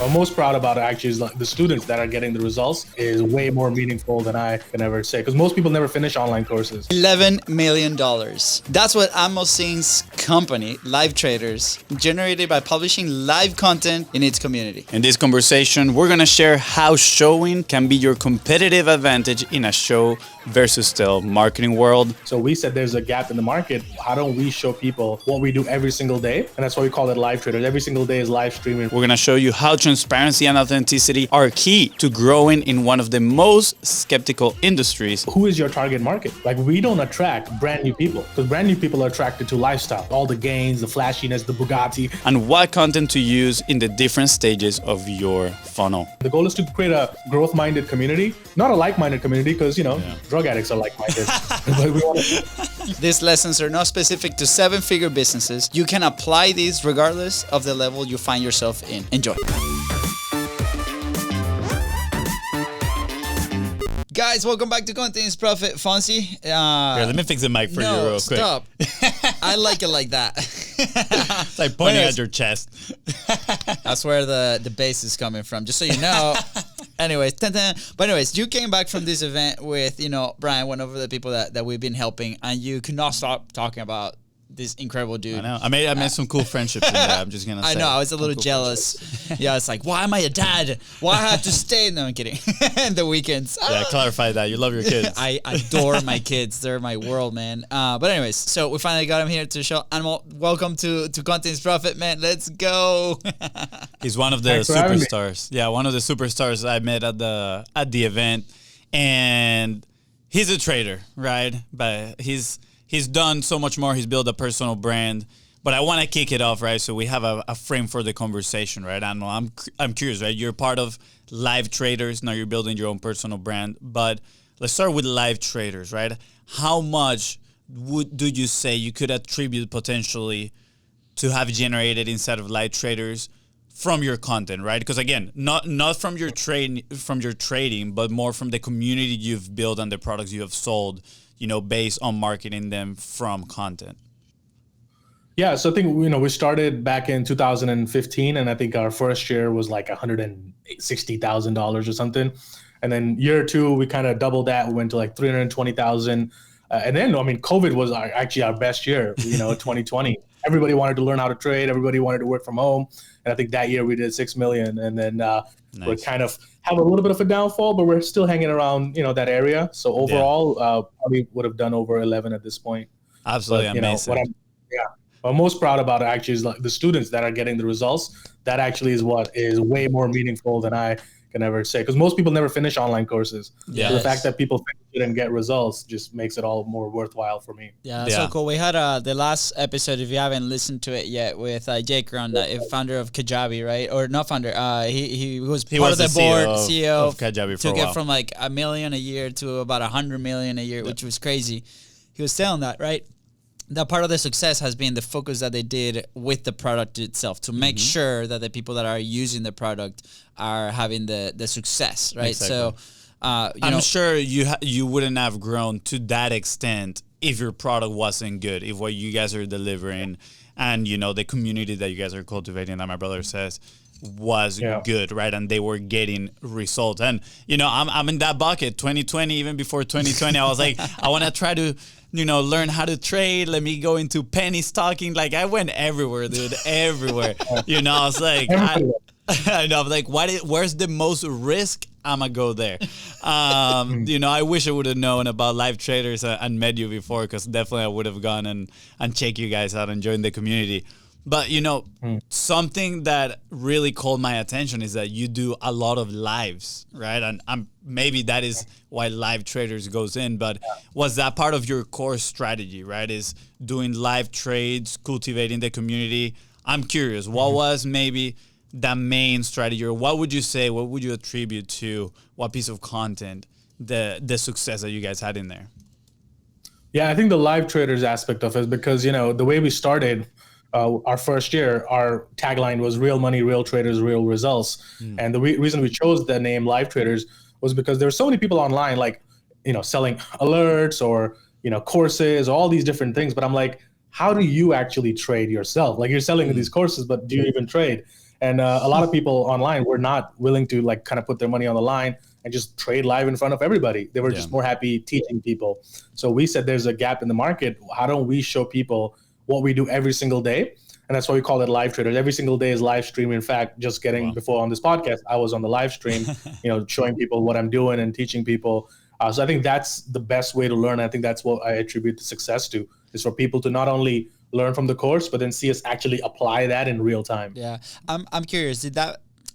What I'm most proud about actually is like the students that are getting the results is way more meaningful than I can ever say, because most people never finish online courses. $11 million. That's what Anmol Singh's company, Live Traders, generated by publishing live content in its community. In this conversation, we're going to share how showing can be your competitive advantage in a show versus tell marketing world. So we said there's a gap in the market. How don't we show people what we do every single day? And that's why we call it Live Traders. Every single day is live streaming. We're going to show you how transparency and authenticity are key to growing in one of the most skeptical industries. Who is your target market? Like, we don't attract brand new people, because brand new people are attracted to lifestyle, all the gains, the flashiness, the Bugatti. And what content to use in the different stages of your funnel. The goal is to create a growth-minded community, not a like-minded community, because, drug addicts are like-minded. But we want to... These lessons are not specific to seven-figure businesses. You can apply these regardless of the level you find yourself in. Enjoy. Guys, welcome back to Contents Profit. Fonzie. Here, let me fix the mic for you real quick. Stop. I like it like that. It's like pointing at your chest. That's where the bass is coming from, just so you know. Anyways, but anyways, you came back from this event with, Brian, one of the people that we've been helping, and you could not stop talking about this incredible dude. I know. I made some cool friendships in there. I'm just gonna say. I know. I was a little jealous. Yeah, it's like, why am I a dad? Why I have to stay? No, I'm kidding. And the weekends. Yeah, clarify that. You love your kids. I adore my kids. They're my world, man. But anyways, so we finally got him here to show. Anmol, welcome to Contents Profit, man. Let's go. He's one of the superstars. Yeah, one of the superstars I met at the event, and he's a trader, right? But he's done so much more. He's built a personal brand. But I want to kick it off, right? So we have a frame for the conversation, right? I'm curious, right? You're part of Live Traders. Now you're building your own personal brand. But let's start with Live Traders, right? How much do you say you could attribute potentially to have generated inside of Live Traders from your content, right? Because again, not from your trading, but more from the community you've built and the products you have sold, based on marketing them from content. Yeah, so I think, we started back in 2015, and I think our first year was like $160,000 or something. And then year two, we kind of doubled that. We went to like 320,000. And then, COVID was actually our best year, 2020. Everybody wanted to learn how to trade. Everybody wanted to work from home. And I think that year we did 6 million. And then we kind of have a little bit of a downfall, but we're still hanging around, that area. So overall, probably would have done over 11 at this point. Absolutely amazing. What I'm most proud about actually is like the students that are getting the results. That actually is what is way more meaningful than I can ever say, because most people never finish online courses. Yes. So the fact that people finish it and get results just makes it all more worthwhile for me. Yeah, that's so cool. We had the last episode, if you haven't listened to it yet, with Jake Ron, the founder of Kajabi, right? Or not founder. He was part of the board, CEO of Kajabi for took a while. It from like $1 million a year to about $100 million a year, which was crazy. He was telling that, right? That part of the success has been the focus that they did with the product itself to make sure that the people that are using the product are having the success, right? Exactly. So, I'm sure you wouldn't have grown to that extent if your product wasn't good, if what you guys are delivering and, the community that you guys are cultivating, that my brother says, was good, right? And they were getting results. And, I'm in that bucket. 2020, even before 2020, I was like, I want to try to, learn how to trade. Let me go into penny stocking. Like, I went everywhere, dude, everywhere. I was like, I know, like, where's the most risk? I'm going to go there. I wish I would have known about Live Traders and met you before, because definitely I would have gone and check you guys out and join the community. But, something that really called my attention is that you do a lot of lives, right? And maybe that is why Live Traders goes in. But was that part of your core strategy, right? Is doing live trades, cultivating the community? I'm curious, what was maybe the main strategy, or what would you attribute to what piece of content, the success that you guys had in there? Yeah, I think the Live Traders aspect of it, because, the way we started, our first year, our tagline was real money, real traders, real results. And the reason we chose the name Live Traders was because there were so many people online, like, selling alerts or, courses, all these different things. But I'm like, how do you actually trade yourself? Like, you're selling these courses, but do you even trade? And a lot of people online were not willing to like kind of put their money on the line and just trade live in front of everybody. They were just more happy teaching people. So we said there's a gap in the market. How don't we show people what we do every single day? And that's why we call it live traders. Every single day is live stream. In fact, just getting before on this podcast, I was on the live stream, showing people what I'm doing and teaching people. So I think that's the best way to learn. I think that's what I attribute the success to, is for people to not only learn from the course, but then see us actually apply that in real time. Yeah. I'm curious,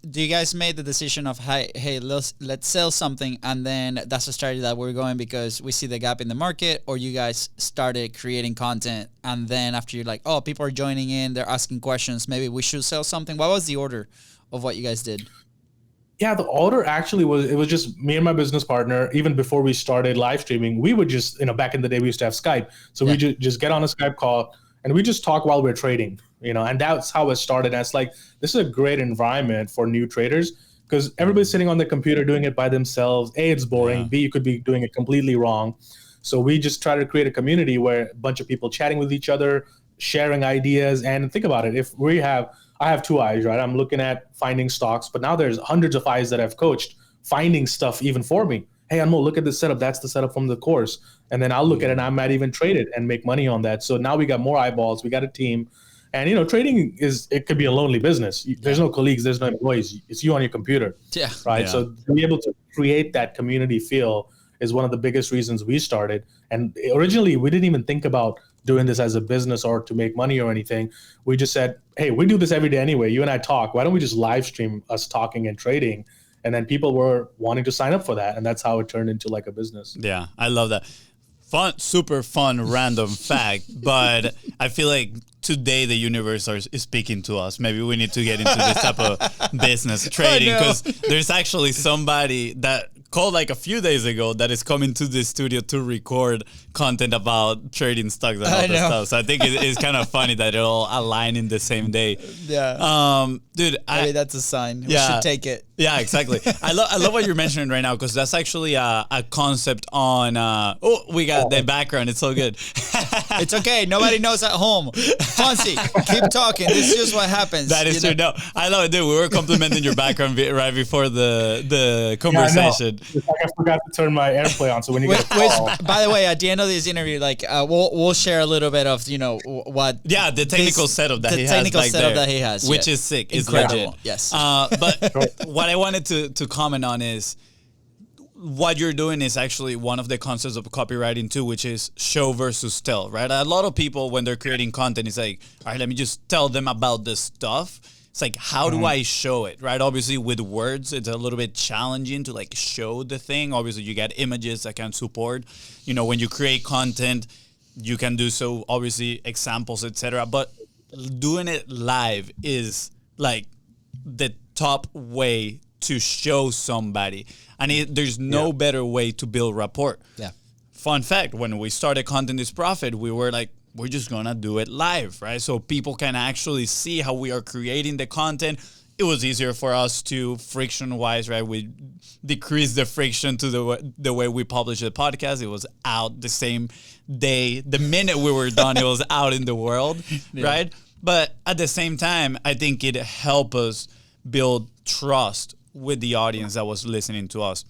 do you guys made the decision of, hey, let's sell something, and then that's the strategy that we're going because we see the gap in the market, or you guys started creating content and then after you're like, oh, people are joining in, they're asking questions, maybe we should sell something? What was the order of what you guys did? Yeah, the order actually was just me and my business partner. Even before we started live streaming, we would just, back in the day we used to have Skype. So we just get on a Skype call and we just talk while we're trading, and that's how it started. And it's like, this is a great environment for new traders because everybody's sitting on the computer doing it by themselves. A, it's boring. B, you could be doing it completely wrong. So we just try to create a community where a bunch of people chatting with each other, sharing ideas. And think about it. I have two eyes, right? I'm looking at finding stocks, but now there's hundreds of eyes that I've coached finding stuff even for me. Hey, Anmol, look at this setup. That's the setup from the course. And then I'll look at it and I might even trade it and make money on that. So now we got more eyeballs. We got a team. And, trading it could be a lonely business. There's no colleagues. There's no employees. It's you on your computer. Yeah. Right. Yeah. So to be able to create that community feel is one of the biggest reasons we started. And originally, we didn't even think about doing this as a business or to make money or anything. We just said, hey, we do this every day anyway. You and I talk. Why don't we just live stream us talking and trading? And then people were wanting to sign up for that. And that's how it turned into like a business. Yeah, I love that. Fun, super fun, random fact. But I feel like today the universe is speaking to us. Maybe we need to get into this type of business trading because there's actually somebody that called like a few days ago that is coming to the studio to record content about trading stocks and all that stuff. So I think it's kind of funny that it all align in the same day. Yeah. Dude, I mean, that's a sign. We should take it. Yeah, exactly. I love what you're mentioning right now because that's actually a concept on. We got the background. It's so good. It's okay. Nobody knows at home. Fonzie, keep talking. This is just what happens. That is true. No, I love it, dude. We were complimenting your background right before the conversation. It's like I forgot to turn my AirPlay on, so when you get a call. By the way, at the end of this interview, like we'll share a little bit of what. Yeah, the technical setup that he has. The technical setup that he has, which is sick. It's incredible. legit. Yes. But what I wanted to comment on is what you're doing is actually one of the concepts of copywriting too, which is show versus tell, right? A lot of people, when they're creating content, it's like, all right, let me just tell them about this stuff. It's like, how do I show it, right? Obviously, with words, it's a little bit challenging to like show the thing. Obviously, you get images that can support. When you create content, you can do so, obviously, examples, etc. But doing it live is like the top way to show somebody. And there's no better way to build rapport. Yeah. Fun fact, when we started Content is Profit, we were like, we're just going to do it live, right? So people can actually see how we are creating the content. It was easier for us to friction-wise, right? We decreased the friction to the way we publish the podcast. It was out the same day. The minute we were done, it was out in the world, right? But at the same time, I think it helped us build trust with the audience that was listening to us.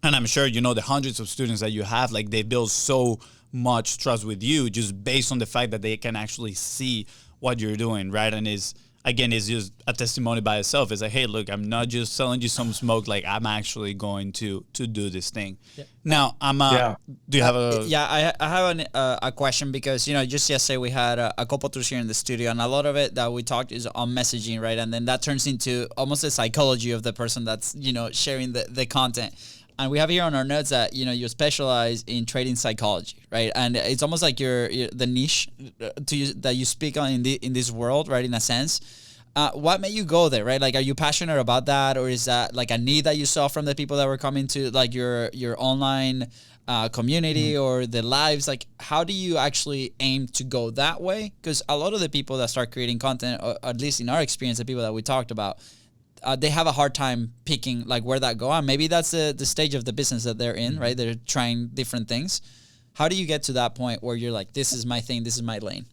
And I'm sure, the hundreds of students that you have, like they build so much trust with you just based on the fact that they can actually see what you're doing, right? And it's just a testimony by itself. It's like, hey, look, I'm not just selling you some smoke. Like, I'm actually going to do this thing. Yeah. Now, do you have a... Yeah, I have a question because, just yesterday we had a couple tours here in the studio, and a lot of it that we talked is on messaging, right? And then that turns into almost the psychology of the person that's, sharing the content. And we have here on our notes that, you specialize in trading psychology, right? And it's almost like you're the niche that you speak on in this world, right, in a sense. What made you go there, right? Like, are you passionate about that? Or is that like a need that you saw from the people that were coming to like your online community or the lives? Like, how do you actually aim to go that way? Because a lot of the people that start creating content, or at least in our experience, the people that we talked about, they have a hard time picking like where that go. And maybe that's the stage of the business that they're in, right? They're trying different things. How do you get to that point where you're like, this is my thing, this is my lane?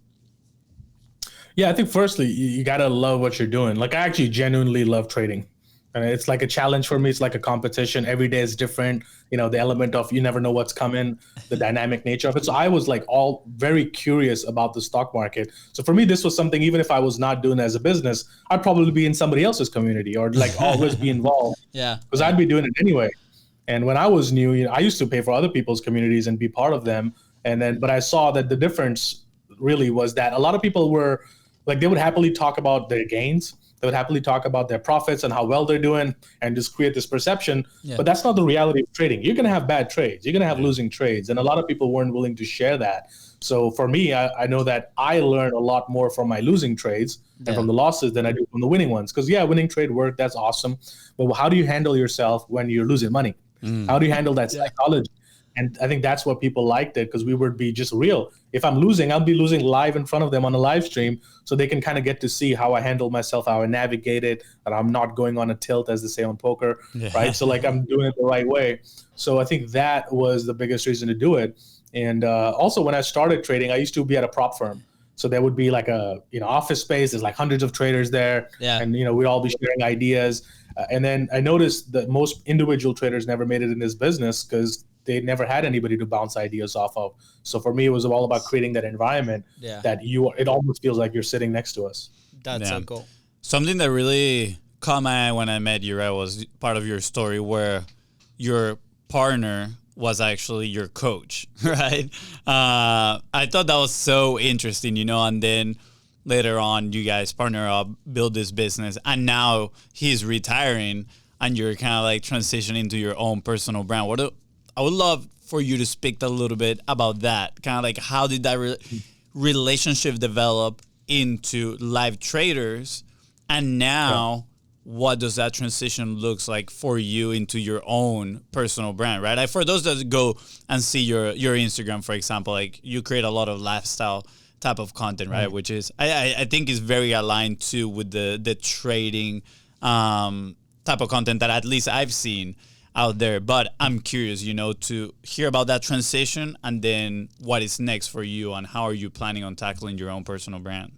Yeah, I think firstly, you gotta love what you're doing. Like I actually genuinely love trading. And it's like a challenge for me. It's like a competition. Every day is different. You know, the element of you never know what's coming, the dynamic nature of it. So I was like all very curious about the stock market. So for me, this was something, even if I was not doing it as a business, I'd probably be in somebody else's community or like always be involved Yeah, because yeah, I'd be doing it anyway. And when I was new, I used to pay for other people's communities and be part of them. And then, but I saw that the difference really was that a lot of people were like, they would happily talk about their gains. They would happily talk about their profits and how well they're doing and just create this perception. yeah, But that's not the reality of trading. You're going to have bad trades. You're going to have Yeah. losing trades. And a lot of people weren't willing to share that. So for me, I know that I learned a lot more from my losing trades and yeah, from the losses than I do from the winning ones. Because yeah, winning trade work, that's awesome. But how do you handle yourself when you're losing money? How do you handle that yeah. psychology? And I think that's what people liked it because we would be just real. If I'm losing, I'll be losing live in front of them on a live stream so they can kind of get to see how I handle myself, how I navigate it, that I'm not going on a tilt, as they say on poker, Yeah. right? So like I'm doing it the right way. So I think that was the biggest reason to do it. And also when I started trading, I used to be at a prop firm. So there would be like a office space. There's like hundreds of traders there, Yeah. and we'd all be sharing ideas. And then I noticed that most individual traders never made it in this business because they never had anybody to bounce ideas off of. So for me, it was all about creating that environment Yeah. that it almost feels like you're sitting next to us. That's Yeah. so cool. Something that really caught my eye when I met you, right, was part of your story where your partner was actually your coach, right? I thought that was so interesting, and then later on you guys partner up, build this business, and now he's retiring and you're kind of like transitioning to your own personal brand. I would love for you to speak a little bit about that, kind of like how did that relationship develop into live traders, and now what does that transition looks like for you into your own personal brand, right? Like for those that go and see your Instagram, for example, like you create a lot of lifestyle type of content, right? Which is I think is very aligned too with the trading type of content that at least I've seen out there. But I'm curious, to hear about that transition and then what is next for you and how are you planning on tackling your own personal brand?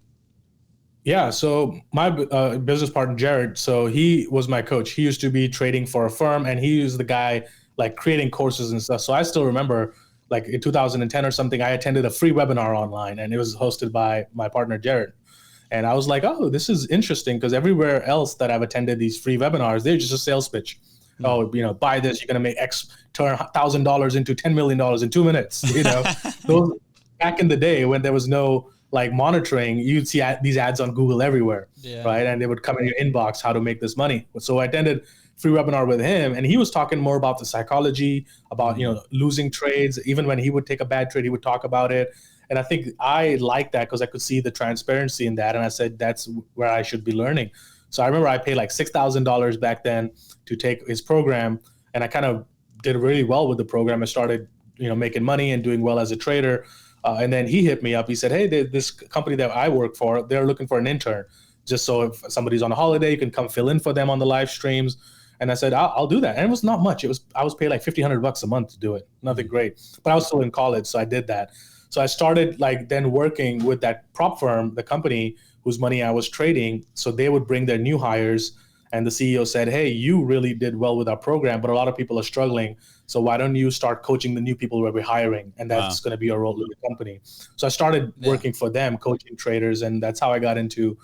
Yeah, so my business partner Jared, so he was my coach. He used to be trading for a firm, and he was the guy like creating courses and stuff. So I still remember, like in 2010 or something, I attended a free webinar online, and it was hosted by my partner Jared. And I was like, oh, this is interesting because everywhere else that I've attended these free webinars, they're just a sales pitch. Oh, buy this, you're gonna make X, turn $1,000 into $10 million in 2 minutes. Those back in the day when there was no like monitoring, you'd see these ads on Google everywhere, right? And they would come in your inbox, how to make this money. So I attended free webinar with him, and he was talking more about the psychology, about losing trades. Even when he would take a bad trade, he would talk about it. And I think I liked that because I could see the transparency in that, and I said that's where I should be learning. So I remember I paid like $6,000 back then to take his program, and I kind of did really well with the program. I started making money and doing well as a trader. And then he hit me up. He said, hey, this company that I work for, they're looking for an intern. Just so if somebody's on a holiday, you can come fill in for them on the live streams. And I said, I'll do that. And it was not much. I was paid like $1,500 a month to do it. Nothing great. But I was still in college, so I did that. So I started like then working with that prop firm, the company whose money I was trading. So they would bring their new hires. And the CEO said, hey, you really did well with our program, but a lot of people are struggling. So why don't you start coaching the new people we're hiring? And that's going to be your role in the company. So I started working for them, coaching traders. And that's how I got into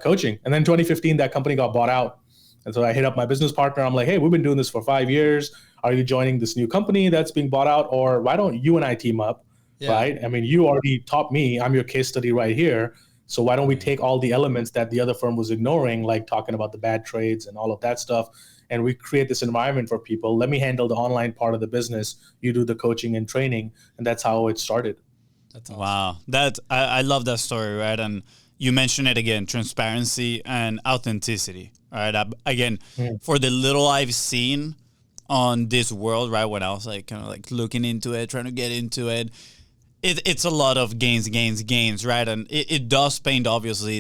coaching. And then 2015, that company got bought out. And so I hit up my business partner. I'm like, hey, we've been doing this for 5 years. Are you joining this new company that's being bought out? Or why don't you and I team up, right? I mean, you already taught me. I'm your case study right here. So why don't we take all the elements that the other firm was ignoring, like talking about the bad trades and all of that stuff, and we create this environment for people. Let me handle the online part of the business. You do the coaching and training. And that's how it started. That's awesome. Wow. I love that story, right? And you mentioned it again, transparency and authenticity, right? Again, for the little I've seen on this world, right, when I was like kind of like looking into it, trying to get into it, it's a lot of gains, right? And it does paint, obviously,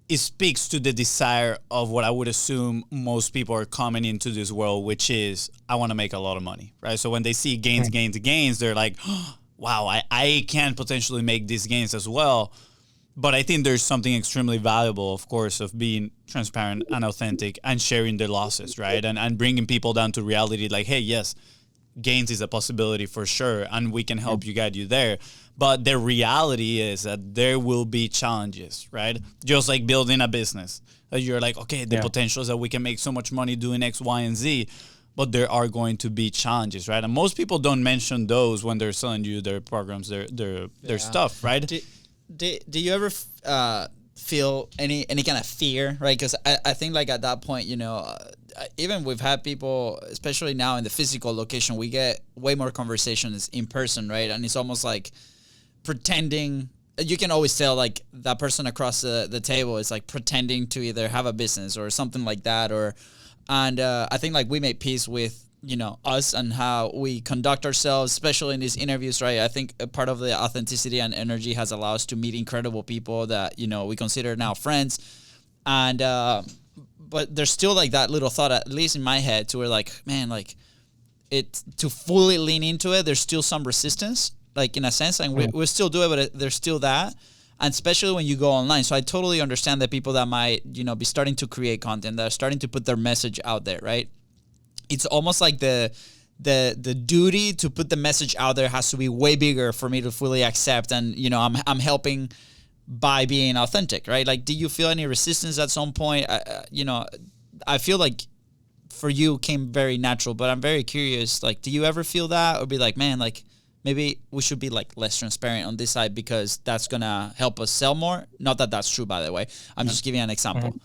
it speaks to the desire of what I would assume most people are coming into this world, which is, I want to make a lot of money, right? So when they see gains, they're like, oh, wow, I can potentially make these gains as well. But I think there's something extremely valuable, of course, of being transparent and authentic and sharing the losses, right? And bringing people down to reality like, hey, yes, gains is a possibility for sure, and we can help you guide you there. But the reality is that there will be challenges, right? Just like building a business. You're like, okay, the potential is that we can make so much money doing X, Y, and Z, but there are going to be challenges, right? And most people don't mention those when they're selling you their programs, their stuff, right? Do you ever feel any kind of fear, right? Because I think like at that point, you know, even we've had people, especially now in the physical location, we get way more conversations in person, right? And it's almost like pretending. You can always tell like that person across the table is like pretending to either have a business or something like that, and I think like we made peace with, you know, us and how we conduct ourselves, especially in these interviews, right? I think a part of the authenticity and energy has allowed us to meet incredible people that, you know, we consider now friends. And, but there's still like that little thought, at least in my head, to where like, man, like to fully lean into it, there's still some resistance, like in a sense, and we still do it, but there's still that. And especially when you go online. So I totally understand that people that might, you know, be starting to create content, that are starting to put their message out there, right? It's almost like the duty to put the message out there has to be way bigger for me to fully accept. And, you know, I'm helping by being authentic, right? Like, do you feel any resistance at some point? You know, I feel like for you came very natural, but I'm very curious, like, do you ever feel that or be like, man, like, maybe we should be like less transparent on this side because that's going to help us sell more? Not that that's true, by the way. I'm just giving an example. Mm-hmm.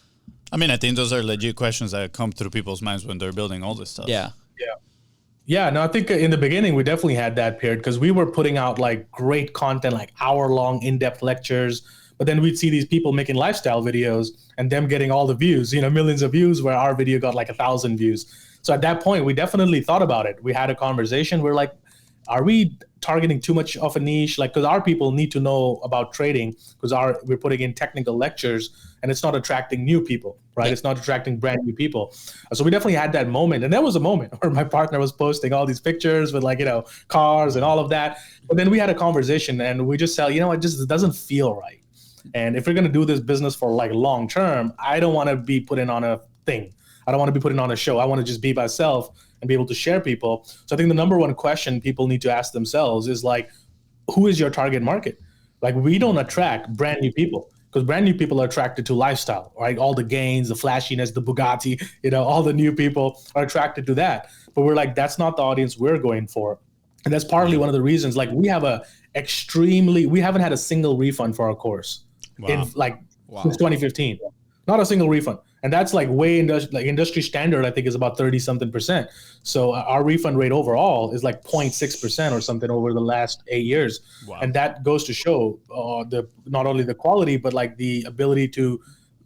I mean, I think those are legit questions that come through people's minds when they're building all this stuff. Yeah, no, I think in the beginning we definitely had that period because we were putting out like great content, like hour-long in-depth lectures, but then we'd see these people making lifestyle videos and them getting all the views, you know, millions of views, where our video got like 1,000 views. So at that point, we definitely thought about it. We had a conversation. We're like, are we targeting too much of a niche? Like, because our people need to know about trading, because we're putting in technical lectures and it's not attracting new people, right? Yeah. It's not attracting brand new people. So we definitely had that moment. And there was a moment where my partner was posting all these pictures with like, you know, cars and all of that. But then we had a conversation and we just said, you know, it doesn't feel right. And if we're going to do this business for like long term, I don't want to be put in on a thing. I don't want to be put in on a show. I want to just be myself and be able to share people. So I think the number one question people need to ask themselves is like, who is your target market? Like, we don't attract brand new people, because brand new people are attracted to lifestyle, right? All the gains, the flashiness, the Bugatti, you know, all the new people are attracted to that. But we're like, that's not the audience we're going for. And that's partly one of the reasons, like, we haven't had a single refund for our course since 2015. Not a single refund. And that's like industry standard, I think, is about 30-something%. So our refund rate overall is like 0.6% or something over the last 8 years. Wow. And that goes to show not only the quality, but like the ability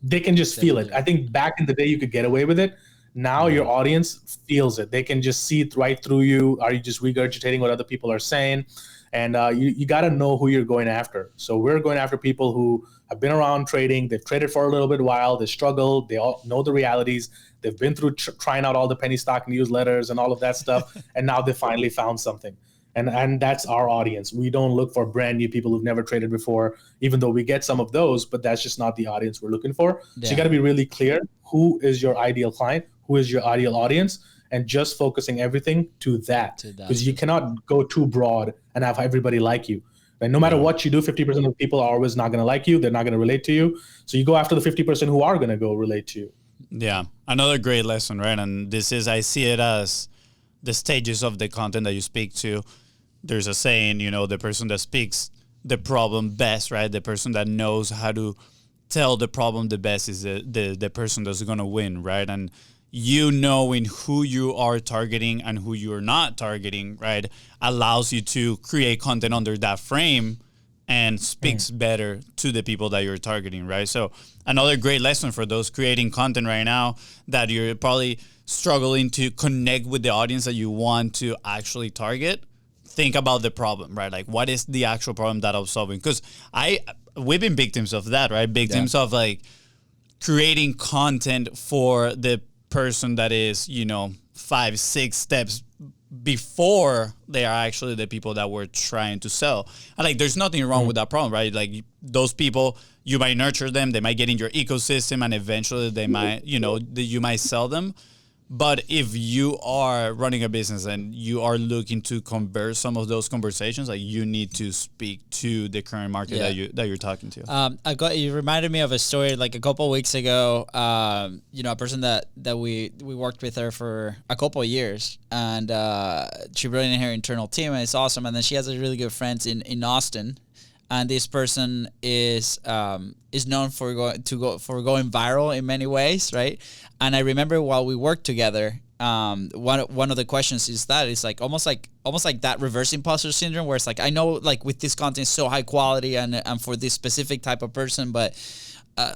they can just feel it. I think back in the day you could get away with it. Now your audience feels it. They can just see it right through you. Are you just regurgitating what other people are saying? And you got to know who you're going after. So we're going after people who have been around trading. They've traded for a little bit while. They struggled. They all know the realities. They've been through trying out all the penny stock newsletters and all of that stuff. And now they finally found something. And that's our audience. We don't look for brand new people who've never traded before, even though we get some of those, but that's just not the audience we're looking for. Yeah. So you got to be really clear. Who is your ideal client? Who is your ideal audience? And just focusing everything to that, because you cannot go too broad and have everybody like you. And no matter what you do, 50% of people are always not going to like you. They're not going to relate to you. So you go after the 50% who are going to go relate to you. Yeah. Another great lesson, right? And I see it as the stages of the content that you speak to. There's a saying, you know, the person that speaks the problem best, right? The person that knows how to tell the problem the best is the person that's going to win, right? And you knowing who you are targeting and who you're not targeting, right, allows you to create content under that frame and speaks better to the people that you're targeting, right? So another great lesson for those creating content right now that you're probably struggling to connect with the audience that you want to actually target. Think about the problem, right? Like, what is the actual problem that I'm solving? Because we've been victims of that, right? Victims of like creating content for the person that is, you know, 5-6 steps before they are actually the people that we're trying to sell. And like, there's nothing wrong with that problem, right? Like those people, you might nurture them, they might get in your ecosystem, and eventually they might, you might sell them. But if you are running a business and you are looking to convert some of those conversations, like you need to speak to the current market that you're talking to. You reminded me of a story like a couple of weeks ago. A person that we worked with her for a couple of years, and she brought in her internal team, and it's awesome. And then she has a really good friends in Austin. And this person is known for going viral in many ways, right? And I remember while we worked together, one of the questions is that it's like almost like that reverse imposter syndrome, where it's like, I know like with this content is so high quality and for this specific type of person, but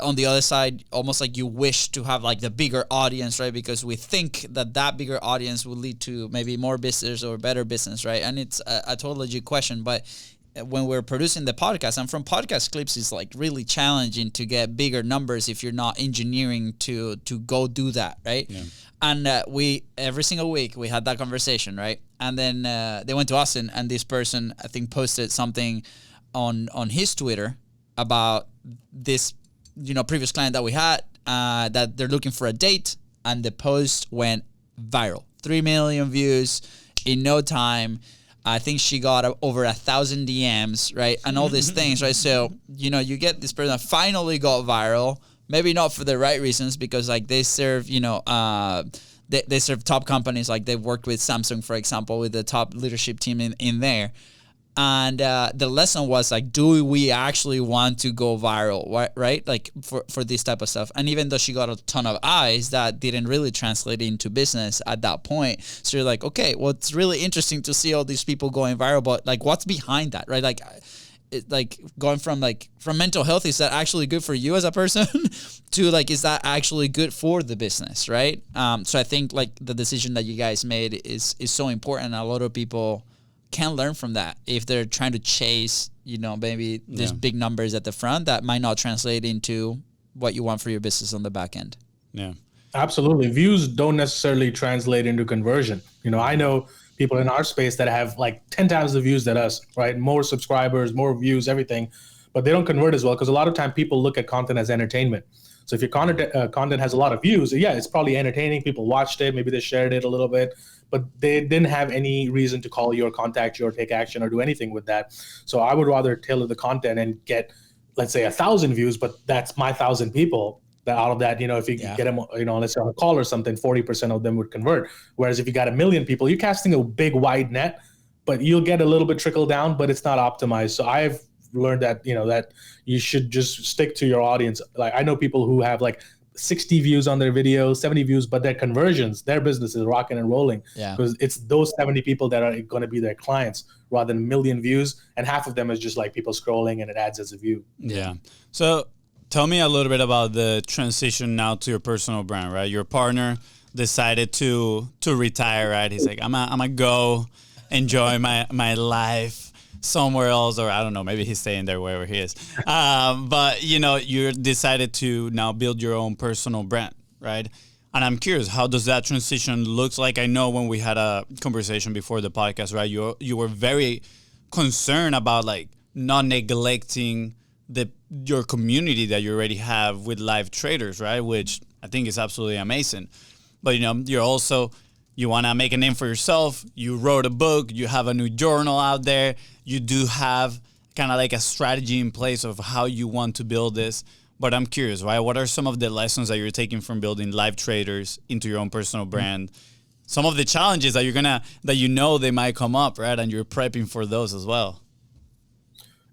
on the other side, almost like you wish to have like the bigger audience, right? Because we think that bigger audience will lead to maybe more business or better business, right? And it's a totally legit question, but when we're producing the podcast, and from podcast clips, it's like really challenging to get bigger numbers if you're not engineering to go do that, right? Yeah. And we every single week we had that conversation, right? And then they went to Austin, and this person I think posted something on his Twitter about this previous client that we had that they're looking for a date, and the post went viral, 3 million views in no time. I think she got over 1,000 DMs, right? And all these things, right? So, you get this person that finally got viral, maybe not for the right reasons, because like they serve, they serve top companies. Like they've worked with Samsung, for example, with the top leadership team in there. And the lesson was like, do we actually want to go viral, right? Like for this type of stuff. And even though she got a ton of eyes, that didn't really translate into business at that point. So you're like, okay, well, it's really interesting to see all these people going viral, but like, what's behind that, right? Like, going from mental health, is that actually good for you as a person to like, is that actually good for the business, right? So I think like the decision that you guys made is so important. A lot of people can learn from that if they're trying to chase, maybe these big numbers at the front that might not translate into what you want for your business on the back end. Yeah, absolutely. Views don't necessarily translate into conversion. I know people in our space that have like 10 times the views than us, right? More subscribers, more views, everything, but they don't convert as well, because a lot of time people look at content as entertainment. So if your content has a lot of views, yeah, it's probably entertaining. People watched it, maybe they shared it a little bit, but they didn't have any reason to call you or contact you or take action or do anything with that. So I would rather tailor the content and get, let's say, 1,000 views, but that's my 1,000 people. That out of that, if you get them, let's say on a call or something, 40% of them would convert. Whereas if you got 1 million people, you're casting a big wide net, but you'll get a little bit trickle down, but it's not optimized. So I've learned that, that you should just stick to your audience. Like I know people who have like 60 views on their videos, 70 views, but their conversions, their business is rocking and rolling. Yeah. Because it's those 70 people that are going to be their clients rather than 1 million views. And half of them is just like people scrolling and it adds as a view. Yeah. So tell me a little bit about the transition now to your personal brand, right? Your partner decided to retire, right? He's like, I'm gonna go enjoy my life somewhere else, or I don't know, maybe he's staying there wherever he is. But you decided to now build your own personal brand, right? And I'm curious, how does that transition looks like? I know when we had a conversation before the podcast, right? You were very concerned about like not neglecting your community that you already have with live traders, right? Which I think is absolutely amazing. But you're also, you want to make a name for yourself. You wrote a book. You have a new journal out there. You do have kind of like a strategy in place of how you want to build this. But I'm curious, right? What are some of the lessons that you're taking from building live traders into your own personal brand? Some of the challenges that they might come up, right? And you're prepping for those as well.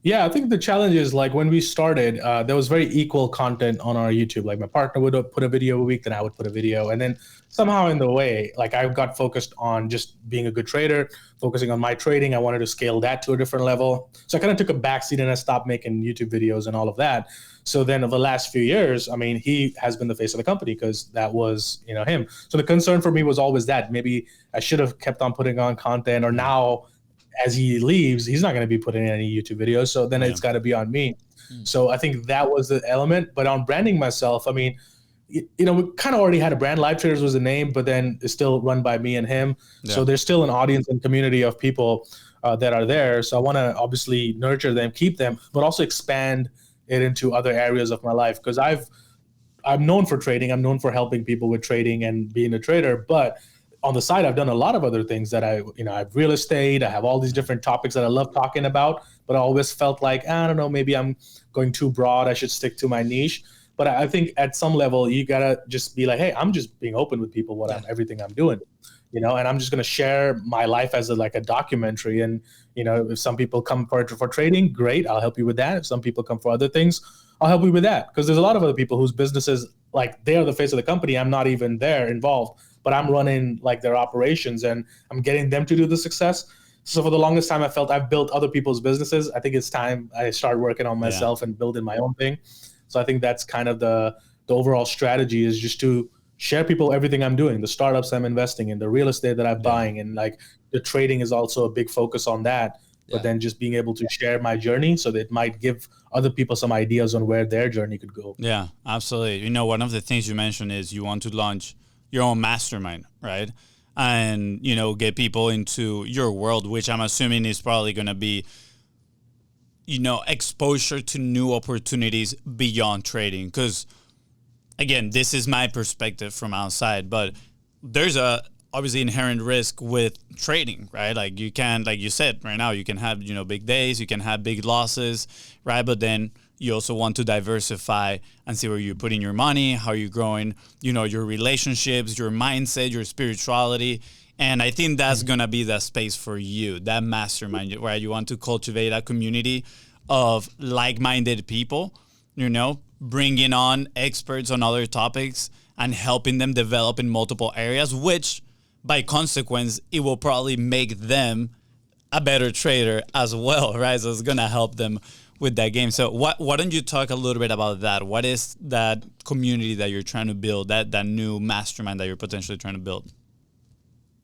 Yeah, I think the challenge is like when we started, there was very equal content on our YouTube. Like my partner would put a video a week, then I would put a video. And then somehow in the way, like I got focused on just being a good trader, focusing on my trading. I wanted to scale that to a different level. So I kind of took a backseat and I stopped making YouTube videos and all of that. So then over the last few years, I mean, he has been the face of the company because that was, him. So the concern for me was always that maybe I should have kept on putting on content, or now as he leaves, he's not going to be putting in any YouTube videos. So then it's got to be on me. So I think that was the element. But on branding myself, I mean, we kind of already had a brand. Live Traders was the name, but then it's still run by me and him. Yeah. So there's still an audience and community of people that are there. So I want to obviously nurture them, keep them, but also expand it into other areas of my life, because I'm known for trading. I'm known for helping people with trading and being a trader. But on the side, I've done a lot of other things that I have real estate. I have all these different topics that I love talking about, but I always felt like, I don't know, maybe I'm going too broad. I should stick to my niche. But I think at some level, you gotta just be like, hey, I'm just being open with people, everything I'm doing, and I'm just gonna share my life as like a documentary. And if some people come for trading, great, I'll help you with that. If some people come for other things, I'll help you with that. Because there's a lot of other people whose businesses, like, they are the face of the company. I'm not even there involved, but I'm running like their operations and I'm getting them to do the success. So for the longest time, I felt I've built other people's businesses. I think it's time I start working on myself and building my own thing. So I think that's kind of the overall strategy, is just to share people everything I'm doing, the startups I'm investing in, the real estate that I'm buying, and like the trading is also a big focus on that. But then just being able to share my journey so that it might give other people some ideas on where their journey could go. Yeah, absolutely. One of the things you mentioned is you want to launch your own mastermind, right? And, get people into your world, which I'm assuming is probably going to be, exposure to new opportunities beyond trading. Because, again, this is my perspective from outside, but there's a obviously inherent risk with trading, right? Like you can, like you said, right now you can have, big days, you can have big losses, right? But then you also want to diversify and see where you're putting your money, how you're growing, your relationships, your mindset, your spirituality. And I think that's going to be the space for you, that mastermind, where you want to cultivate a community of like-minded people, bringing on experts on other topics and helping them develop in multiple areas, which by consequence, it will probably make them a better trader as well, right? So it's going to help them with that game. So why don't you talk a little bit about that? What is that community that you're trying to build, that new mastermind that you're potentially trying to build?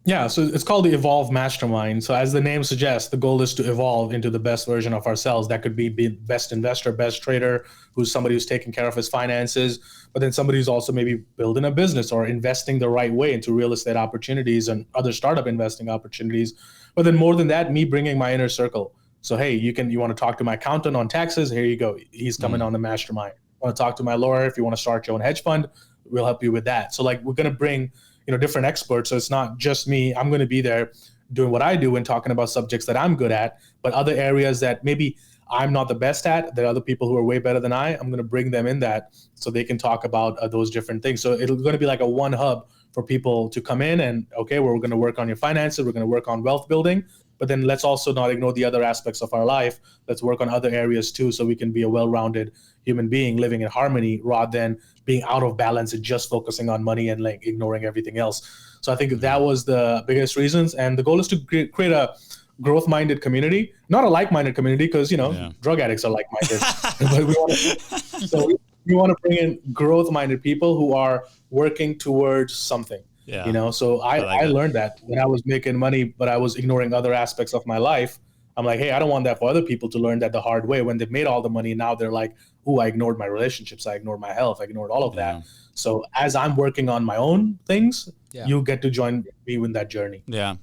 Yeah, so it's called the Evolve Mastermind. So as the name suggests, the goal is to evolve into the best version of ourselves. That could be best investor, best trader, who's somebody who's taking care of his finances, but then somebody who's also maybe building a business or investing the right way into real estate opportunities and other startup investing opportunities. But then more than that, me bringing my inner circle. So, hey, you want to talk to my accountant on taxes? Here you go. He's coming on the mastermind. Want to talk to my lawyer? If you want to start your own hedge fund, we'll help you with that. So like, we're going to bring different experts. So it's not just me. I'm going to be there doing what I do and talking about subjects that I'm good at, but other areas that maybe I'm not the best at, there are other people who are way better than I'm going to bring them in that so they can talk about those different things. So it's going to be like a one hub for people to come in and, okay, we're going to work on your finances. We're going to work on wealth building, but then let's also not ignore the other aspects of our life. Let's work on other areas too, so we can be a well-rounded human being living in harmony rather than being out of balance and just focusing on money and like ignoring everything else. So I think that was the biggest reasons. And the goal is to create a growth-minded community, not a like-minded community, because, drug addicts are like-minded. But we want to bring in growth-minded people who are working towards something. Yeah. So I learned that when I was making money, but I was ignoring other aspects of my life. I'm like, hey, I don't want that for other people to learn that the hard way. When they've made all the money, now they're like, oh, I ignored my relationships. I ignored my health. I ignored all of that. So as I'm working on my own things, you get to join me in that journey. Yeah.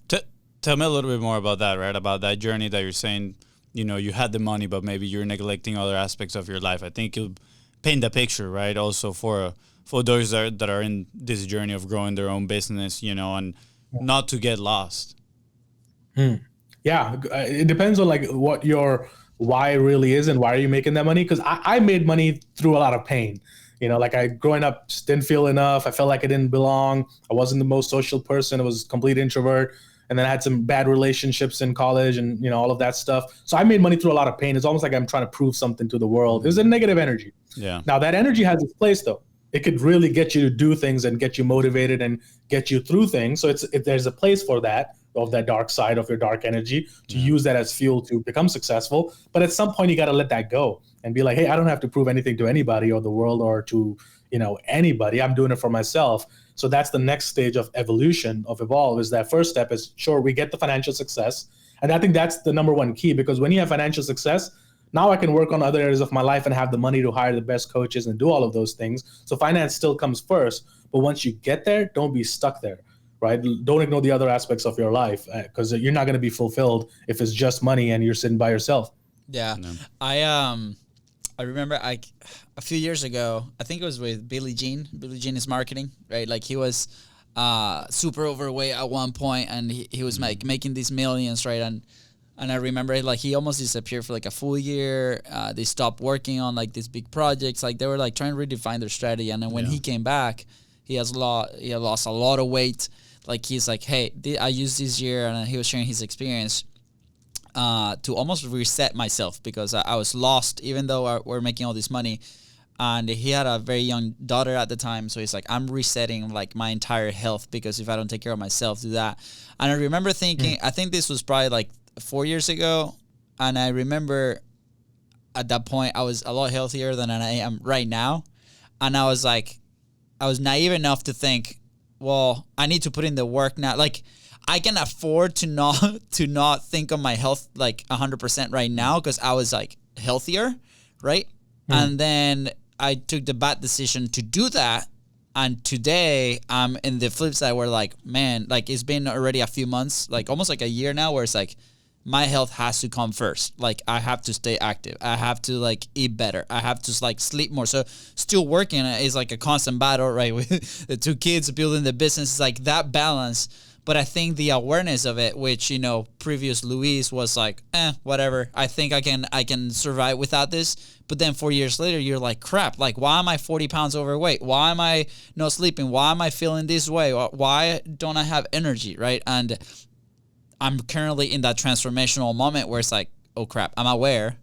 Tell me a little bit more about that, right? About that journey that you're saying, you had the money, but maybe you're neglecting other aspects of your life. I think you'll paint the picture, right? Also for those that are in this journey of growing their own business, and not to get lost. Yeah, it depends on like what your why really is and why are you making that money. Because I made money through a lot of pain. Like I growing up just didn't feel enough. I felt like I didn't belong. I wasn't the most social person. I was a complete introvert. And then I had some bad relationships in college and, all of that stuff. So I made money through a lot of pain. It's almost like I'm trying to prove something to the world. There's a negative energy. Yeah. Now that energy has its place though. It could really get you to do things and get you motivated and get you through things. So there's a place for that, of that dark side of your dark energy, to use that as fuel to become successful. But at some point you got to let that go and be like, hey, I don't have to prove anything to anybody or the world or to, anybody. I'm doing it for myself. So that's the next stage of evolution, of evolve, is that first step is, sure, we get the financial success. And I think that's the number one key, because when you have financial success, Now I can work on other areas of my life and have the money to hire the best coaches and do all of those things. So finance still comes first, but once you get there, don't be stuck there, right? Don't ignore the other aspects of your life, because you're not going to be fulfilled if it's just money and you're sitting by yourself. Yeah. No. I remember a few years ago, I think it was with Billie Jean. Billie Jean is marketing, right? Like he was super overweight at one point, and he was making these millions, right? And I remember like he almost disappeared for like a full year. They stopped working on like these big projects. Like they were like trying to redefine their strategy. And then when he came back, he had lost a lot of weight. Like he's like, hey, I used this year, and he was sharing his experience to almost reset myself, because I was lost, even though we're making all this money. And he had a very young daughter at the time, so he's like, I'm resetting like my entire health, because if I don't take care of myself, do that. And I remember thinking, I think this was probably like 4 years ago, and I remember at that point I was a lot healthier than I am right now, and I was naive enough to think, well, I need to put in the work now. Like I can afford to not think of my health like 100% right now, because I was like healthier, right? And then I took the bad decision to do that. And today I'm in the flip side where like, man, like it's been already a few months, like almost like a year now, where it's like my health has to come first. Like I have to stay active. I have to like eat better. I have to like sleep more. So still working is like a constant battle, right? With the 2 kids, building the business, is like that balance. But I think the awareness of it, which, you know, previous Luis was like, whatever. I think I can survive without this. But then 4 years later, you're like, crap. Like, why am I 40 pounds overweight? Why am I not sleeping? Why am I feeling this way? Why don't I have energy, right? And I'm currently in that transformational moment where it's like, oh, crap, I'm aware.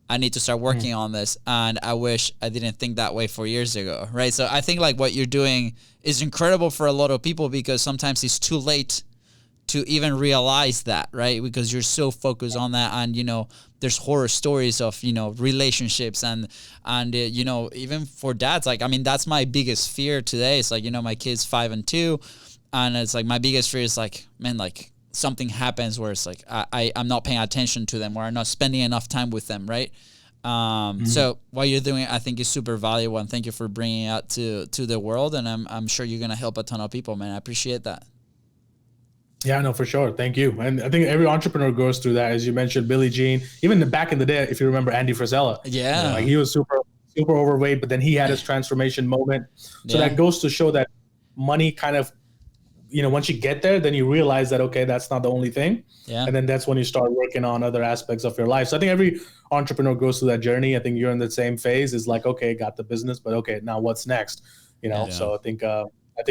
I need to start working on this. And I wish I didn't think that way 4 years ago, right? So I think like what you're doing is incredible for a lot of people, because sometimes it's too late to even realize that, right? Because you're so focused on that. And, you know, there's horror stories of, you know, relationships and you know, even for dads, like, I mean, that's my biggest fear today. It's like, you know, my kid's 5 and 2, and it's like my biggest fear is like, man, like something happens where it's like I'm not paying attention to them, or I'm not spending enough time with them, right? So what you're doing, I think, is super valuable, and thank you for bringing it out to the world. And I'm sure you're gonna help a ton of people, man. I appreciate that. Yeah, no, for sure. Thank you. And I think every entrepreneur goes through that. As you mentioned, Billie Jean, even back in the day, if you remember Andy Frisella, Yeah, you know, like he was super overweight, but then he had his transformation moment. So that goes to show that money kind of, you know, once you get there, then you realize that, okay, that's not the only thing. Yeah. And then that's when you start working on other aspects of your life. So I think every entrepreneur goes through that journey. I think you're in the same phase. Is like, okay, got the business, but okay, now what's next? You know, so I think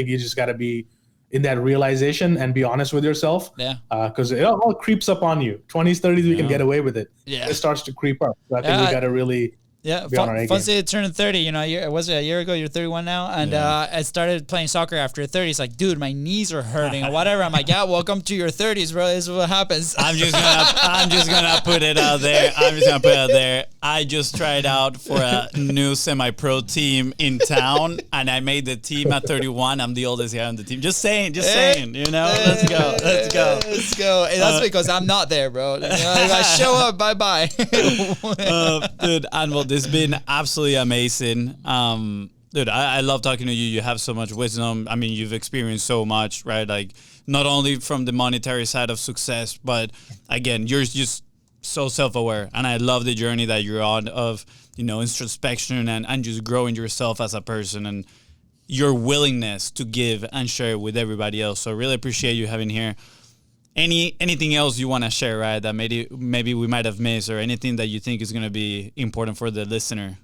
you just got to be in that realization and be honest with yourself. Yeah. Because it all creeps up on you. 20s, 30s, we can get away with it. Yeah. It starts to creep up. So I think we got to really. Yeah, Fonzie turned 30, you know, was it a year ago? You're 31 now. And I started playing soccer after 30. It's like, dude, my knees are hurting or whatever. I'm like, yeah, welcome to your 30s, bro. This is what happens. I'm just gonna put it out there. I just tried out for a new semi-pro team in town, and I made the team at 31. I'm the oldest guy on the team. Just saying, you know. Let's go. And that's because I'm not there, bro. You know, if I show up, bye-bye. Dude, Anmol, this has been absolutely amazing. Dude, I love talking to you. You have so much wisdom. I mean, you've experienced so much, right? Like, not only from the monetary side of success, but again, you're just so self-aware. And I love the journey that you're on of, you know, introspection and just growing yourself as a person, and your willingness to give and share with everybody else. So really appreciate you having here. Anything else you want to share, right, that maybe we might have missed, or anything that you think is going to be important for the listener?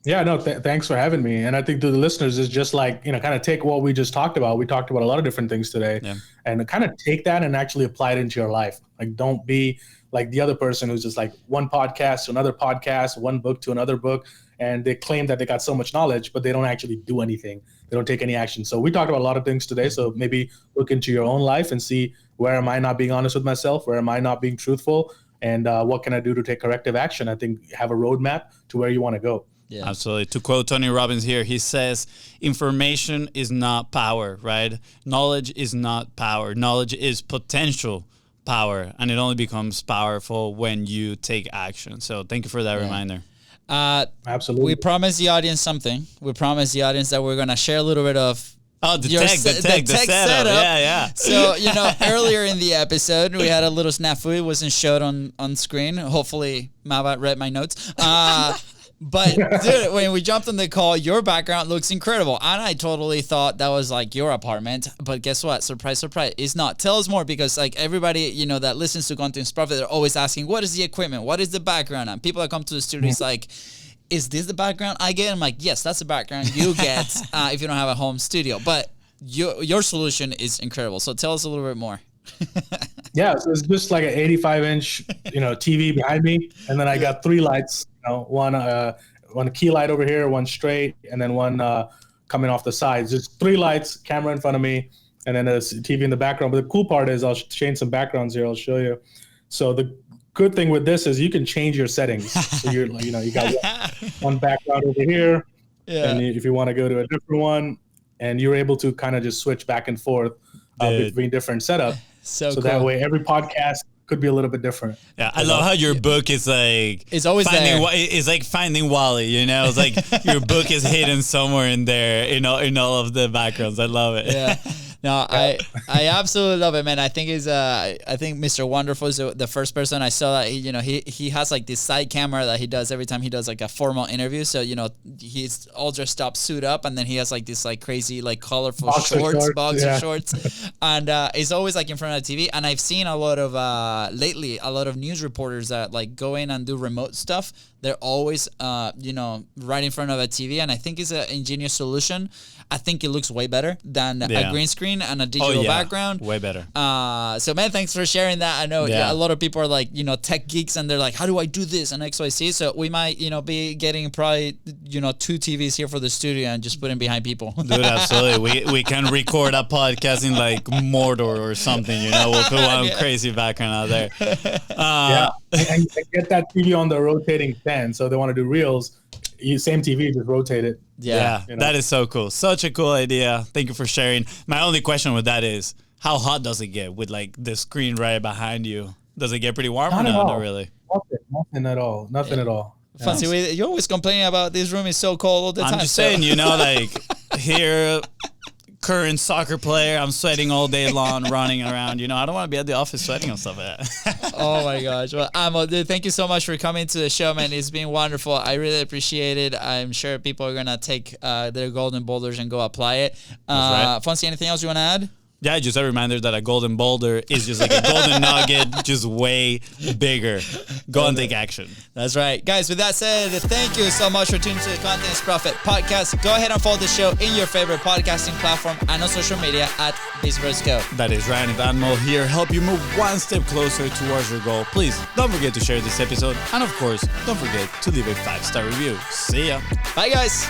Yeah, no, thanks for having me. And I think to the listeners is just like, you know, kind of take what we just talked about. We talked about a lot of different things today, and kind of take that and actually apply it into your life. Like, don't be like the other person who's just like one podcast to another podcast, one book to another book, and they claim that they got so much knowledge, but they don't actually do anything. They don't take any action. So we talked about a lot of things today. So maybe look into your own life and see, where am I not being honest with myself? Where am I not being truthful? And what can I do to take corrective action? I think have a roadmap to where you want to go. Yeah. Absolutely. To quote Tony Robbins here, he says, information is not power, right? Knowledge is not power. Knowledge is potential. power, and it only becomes powerful when you take action. So thank you for that reminder. Absolutely. We promised the audience something. We promised the audience that we're going to share a little bit of the tech setup. Yeah. So, earlier in the episode, we had a little snafu. It wasn't showed on screen. Hopefully, Mava read my notes. But, dude, when we jumped on the call, your background looks incredible. And I totally thought that was, like, your apartment. But guess what? Surprise, surprise. It's not. Tell us more because, like, everybody, that listens to Contents Profit, they're always asking, what is the equipment? What is the background? And people that come to the studio, it's like, is this the background I get? I'm like, yes, that's the background you get if you don't have a home studio. But your solution is incredible. So tell us a little bit more. Yeah, so it's just like an 85-inch, TV behind me, and then I got 3 lights. One key light over here, one straight, and then one coming off the sides. Just 3 lights, camera in front of me, and then a TV in the background. But the cool part is I'll change some backgrounds here. I'll show you. So the good thing with this is you can change your settings. So you got one background over here, and if you want to go to a different one, and you're able to kind of just switch back and forth between different setups. So cool. That way every podcast could be a little bit different. Yeah, I love how your book is like it's always finding there. It's like finding Wally, It's like your book is hidden somewhere in there, in all of the backgrounds. I love it. Yeah. No, I absolutely love it, man. I think I think Mr. Wonderful is the first person I saw that he has like this side camera that he does every time he does like a formal interview. So he's all dressed up, suit up, and then he has like this like crazy like colorful boxer shorts, and it's always like in front of the TV. And I've seen a lot of lately a lot of news reporters that like go in and do remote stuff. They're always right in front of a TV, and I think it's an ingenious solution. I think it looks way better than a green screen and a digital background. Way better. So, man, thanks for sharing that. I know a lot of people are like, tech geeks, and they're like, how do I do this and X, Y, Z? So we might, be getting probably, 2 TVs here for the studio and just putting behind people. Dude, absolutely. We can record a podcast in like Mordor or something, We'll put one crazy background out there. And get that TV on the rotating stand. So they want to do reels. Same TV, just rotate it. Yeah, that is so cool. Such a cool idea. Thank you for sharing. My only question with that is, how hot does it get with like the screen right behind you? Does it get pretty warm or not? Not really. Nothing at all. Nothing at all. Fancy, you're always complaining about this room is so cold all the time. I'm just saying, like here, current soccer player, I'm sweating all day long, running around. I don't want to be at the office sweating and stuff like that. Oh my gosh. Well, Anmol, dude, thank you so much for coming to the show, man. It's been wonderful. I really appreciate it. I'm sure people are going to take their golden boulders and go apply it. Right. Fonzie, anything else you want to add? Yeah, just a reminder that a golden boulder is just like a golden nugget, just way bigger. Go and take action. That's right. Guys, with that said, thank you so much for tuning to the Contents Profit podcast. Go ahead and follow the show in your favorite podcasting platform and on social media at BizVersGo. That is Ryan and Anmol here, help you move one step closer towards your goal. Please don't forget to share this episode. And of course, don't forget to leave a 5-star review. See ya. Bye, guys.